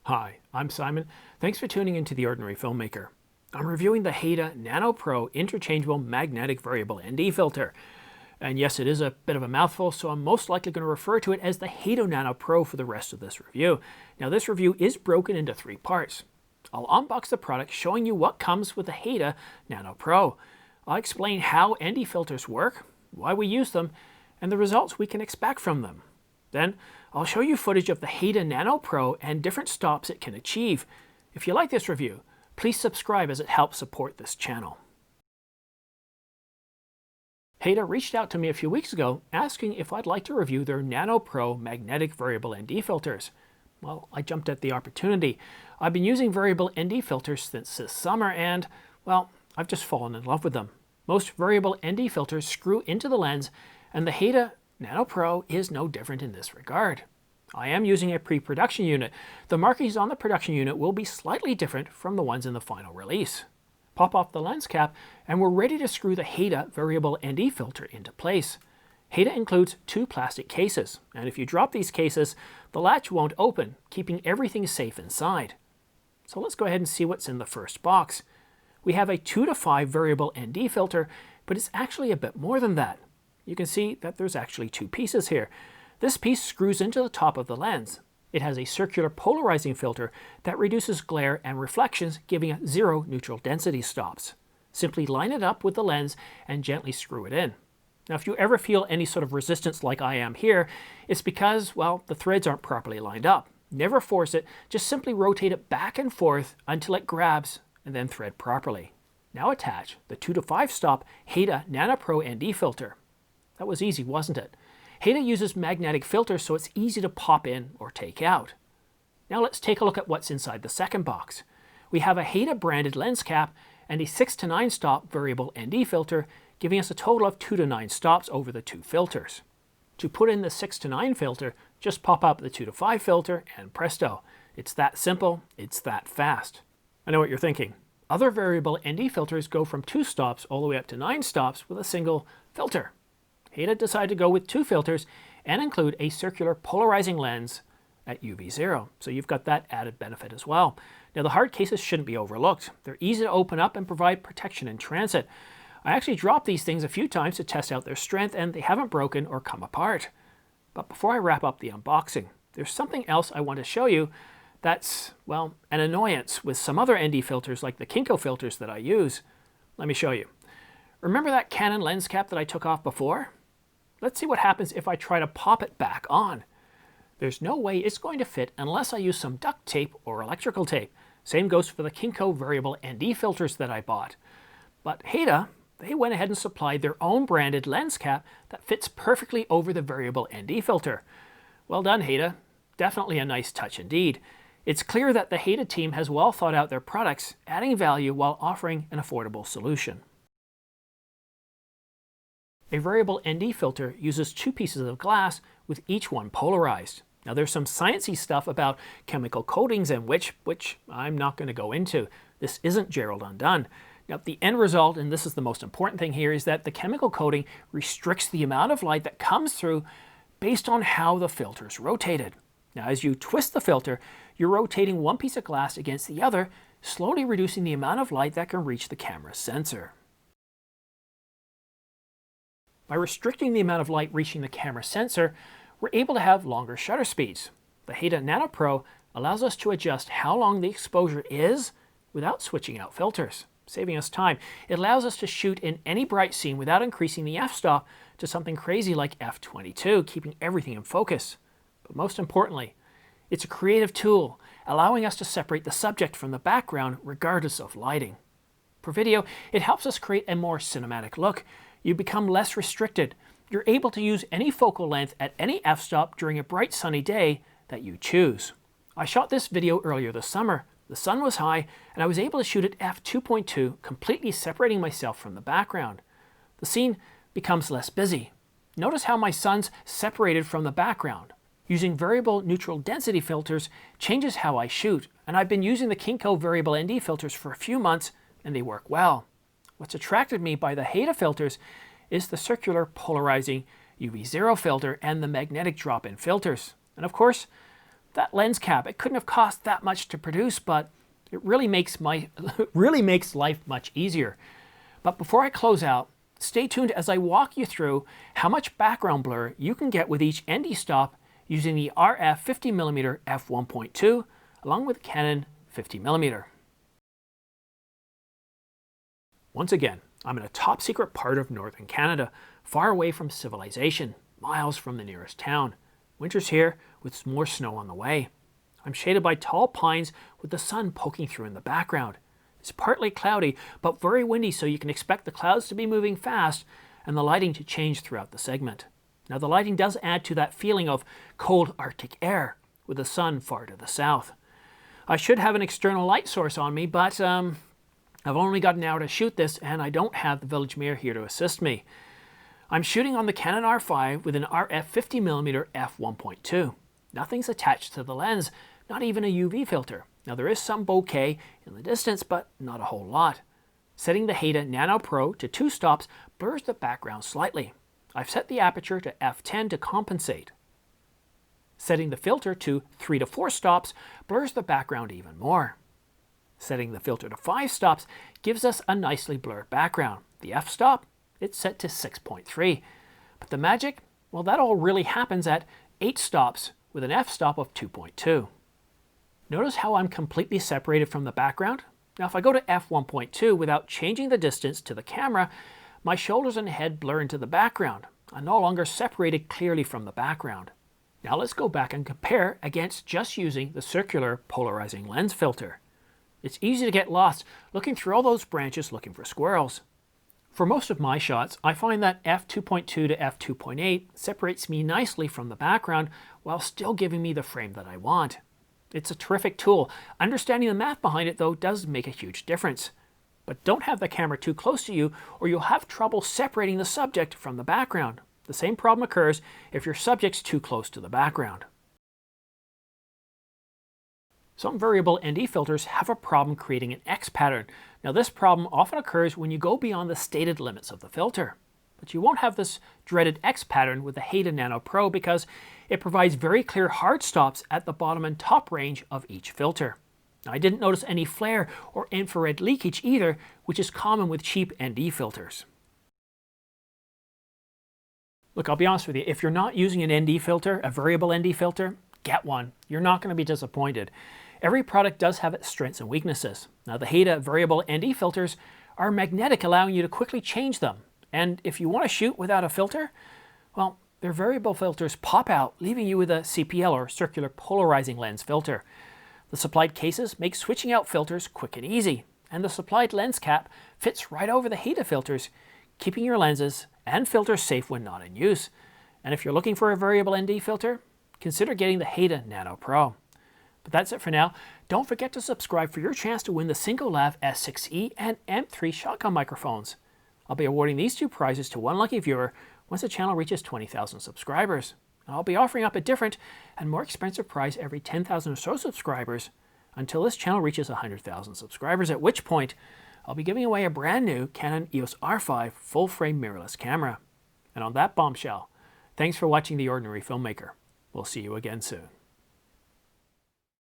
Hi, I'm Simon. Thanks for tuning into The Ordinary Filmmaker. I'm reviewing the Haida NanoPro interchangeable magnetic variable ND filter. And yes, it is a bit of a mouthful, so I'm most likely going to refer to it as the Haida NanoPro for the rest of this review. Now, this review is broken into 3 parts. I'll unbox the product, showing you what comes with the Haida NanoPro. I'll explain how ND filters work, why we use them, and the results we can expect from them. Then, I'll show you footage of the Haida NanoPro and different stops it can achieve. If you like this review, please subscribe as it helps support this channel. Haida reached out to me a few weeks ago asking if I'd like to review their NanoPro magnetic variable ND filters. Well, I jumped at the opportunity. I've been using variable ND filters since this summer and, well, I've just fallen in love with them. Most variable ND filters screw into the lens, and the Haida NanoPro is no different in this regard. I am using a pre-production unit. The markings on the production unit will be slightly different from the ones in the final release. Pop off the lens cap and we're ready to screw the Haida variable ND filter into place. Haida includes 2 plastic cases, and if you drop these cases, the latch won't open, keeping everything safe inside. So let's go ahead and see what's in the first box. We have a 2 to 5 variable ND filter, but it's actually a bit more than that. You can see that there's actually 2 pieces here. This piece screws into the top of the lens. It has a circular polarizing filter that reduces glare and reflections, giving it 0 neutral density stops. Simply line it up with the lens and gently screw it in. Now, if you ever feel any sort of resistance like I am here, it's because, well, the threads aren't properly lined up. Never force it, just simply rotate it back and forth until it grabs and then thread properly. Now attach the 2 to 5 stop Haida NanoPro ND filter. That was easy, wasn't it? Haida uses magnetic filters, so it's easy to pop in or take out. Now let's take a look at what's inside the second box. We have a Haida branded lens cap and a 6 to 9 stop variable ND filter, giving us a total of 2 to 9 stops over the 2 filters. To put in the 6 to 9 filter, just pop up the 2 to 5 filter and presto. It's that simple, it's that fast. I know what you're thinking. Other variable ND filters go from 2 stops all the way up to 9 stops with a single filter. Haida decided to go with 2 filters and include a circular polarizing lens at UV0, so you've got that added benefit as well. Now, the hard cases shouldn't be overlooked. They're easy to open up and provide protection in transit. I actually dropped these things a few times to test out their strength, and they haven't broken or come apart. But before I wrap up the unboxing, there's something else I want to show you that's, well, an annoyance with some other ND filters like the Keynote filters that I use. Let me show you. Remember that Canon lens cap that I took off before? Let's see what happens if I try to pop it back on. There's no way it's going to fit unless I use some duct tape or electrical tape. Same goes for the Keynote variable ND filters that I bought. But Haida, they went ahead and supplied their own branded lens cap that fits perfectly over the variable ND filter. Well done, Haida. Definitely a nice touch indeed. It's clear that the Haida team has well thought out their products, adding value while offering an affordable solution. A variable ND filter uses 2 pieces of glass with each one polarized. Now, there's some sciencey stuff about chemical coatings and which I'm not going to go into. This isn't Gerald Undone. Now, the end result, and this is the most important thing here, is that the chemical coating restricts the amount of light that comes through based on how the filter is rotated. Now, as you twist the filter, you're rotating one piece of glass against the other, slowly reducing the amount of light that can reach the camera's sensor. By restricting the amount of light reaching the camera sensor, we're able to have longer shutter speeds. The Haida NanoPro allows us to adjust how long the exposure is without switching out filters, saving us time. It allows us to shoot in any bright scene without increasing the f-stop to something crazy like f22, keeping everything in focus. But most importantly, it's a creative tool, allowing us to separate the subject from the background regardless of lighting. For video, it helps us create a more cinematic look. You become less restricted. You're able to use any focal length at any f-stop during a bright sunny day that you choose. I shot this video earlier this summer. The sun was high and I was able to shoot at f2.2, completely separating myself from the background. The scene becomes less busy. Notice how my sun's separated from the background. Using variable neutral density filters changes how I shoot, and I've been using the Keynote variable ND filters for a few months and they work well. What's attracted me by the Haida filters is the circular polarizing UV0 filter and the magnetic drop-in filters. And of course, That lens cap, it couldn't have cost that much to produce, but it really makes life much easier. But before I close out, stay tuned as I walk you through how much background blur you can get with each ND stop using the RF 50mm f1.2 along with Canon 50mm. Once again, I'm in a top secret part of northern Canada, far away from civilization, miles from the nearest town. Winter's here with more snow on the way. I'm shaded by tall pines with the sun poking through in the background. It's partly cloudy, but very windy, so you can expect the clouds to be moving fast and the lighting to change throughout the segment. Now the lighting does add to that feeling of cold Arctic air with the sun far to the south. I should have an external light source on me, but I've only got an hour to shoot this and I don't have the village mirror here to assist me. I'm shooting on the Canon R5 with an RF 50mm f1.2. Nothing's attached to the lens, not even a UV filter. Now there is some bokeh in the distance, but not a whole lot. Setting the Haida NanoPro to 2 stops blurs the background slightly. I've set the aperture to f10 to compensate. Setting the filter to 3 to 4 stops blurs the background even more. Setting the filter to 5 stops gives us a nicely blurred background. The f-stop, it's set to 6.3. But the magic, well, that all really happens at 8 stops with an f-stop of 2.2. Notice how I'm completely separated from the background? Now if I go to f1.2 without changing the distance to the camera, my shoulders and head blur into the background. I'm no longer separated clearly from the background. Now let's go back and compare against just using the circular polarizing lens filter. It's easy to get lost looking through all those branches looking for squirrels. For most of my shots, I find that f2.2 to f2.8 separates me nicely from the background while still giving me the frame that I want. It's a terrific tool. Understanding the math behind it, though, does make a huge difference. But don't have the camera too close to you or you'll have trouble separating the subject from the background. The same problem occurs if your subject's too close to the background. Some variable ND filters have a problem creating an X pattern. Now this problem often occurs when you go beyond the stated limits of the filter. But you won't have this dreaded X pattern with the Haida NanoPro because it provides very clear hard stops at the bottom and top range of each filter. Now, I didn't notice any flare or infrared leakage either, which is common with cheap ND filters. Look, I'll be honest with you, if you're not using an ND filter, a variable ND filter, get one. You're not going to be disappointed. Every product does have its strengths and weaknesses. Now the Haida variable ND filters are magnetic, allowing you to quickly change them. And if you want to shoot without a filter, well, their variable filters pop out, leaving you with a CPL or circular polarizing lens filter. The supplied cases make switching out filters quick and easy, and the supplied lens cap fits right over the Haida filters, keeping your lenses and filters safe when not in use. And if you're looking for a variable ND filter, consider getting the Haida NanoPro. But that's it for now. Don't forget to subscribe for your chance to win the Singolav S6E and M3 shotgun microphones. I'll be awarding these 2 prizes to one lucky viewer once the channel reaches 20,000 subscribers. I'll be offering up a different and more expensive prize every 10,000 or so subscribers until this channel reaches 100,000 subscribers, at which point I'll be giving away a brand new Canon EOS R5 full-frame mirrorless camera. And on that bombshell, thanks for watching The Ordinary Filmmaker. We'll see you again soon.